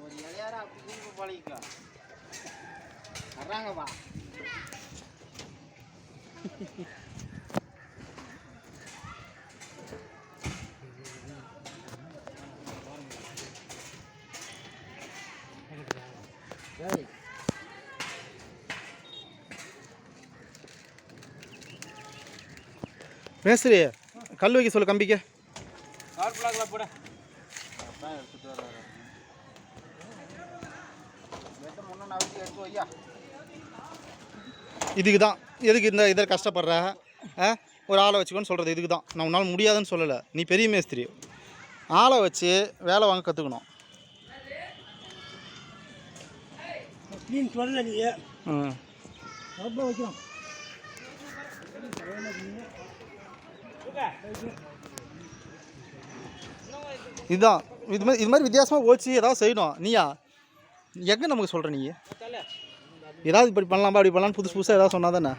ஒரு இலையாரா அப்படி பழகிக்கலாம் வர்றாங்கப்பா. மேஸ்திரி கல் வைக்க சொல்லு கம்பிக்க. கார் பிளாக்ல போட அதான் எடுத்துட்டு வர வெட்ட முன்ன நவுத்தி எடுத்து வையா. இதுக்கு தான் எதுக்கு இதில் கஷ்டப்படுற ஒரு ஆளை வச்சுக்கோன்னு சொல்கிறது இதுக்கு தான். நான் உன்னால் முடியாதுன்னு சொல்லலை, நீ பெரிய மேஸ்திரி, ஆளை வச்சு வேலை வாங்க கற்றுக்கணும். சொல்லல நீ வைக்கலாம். இதுதான் இது மாதிரி வித்தியாசமாக ஓச்சு ஏதாவது செய்யணும். நீயா எங்கே நமக்கு சொல்கிற நீ ஏதாவது இப்படி பண்ணலாம்பா அப்படி பண்ணலான்னு புதுசு புதுசாக ஏதாவது சொன்னா தானே.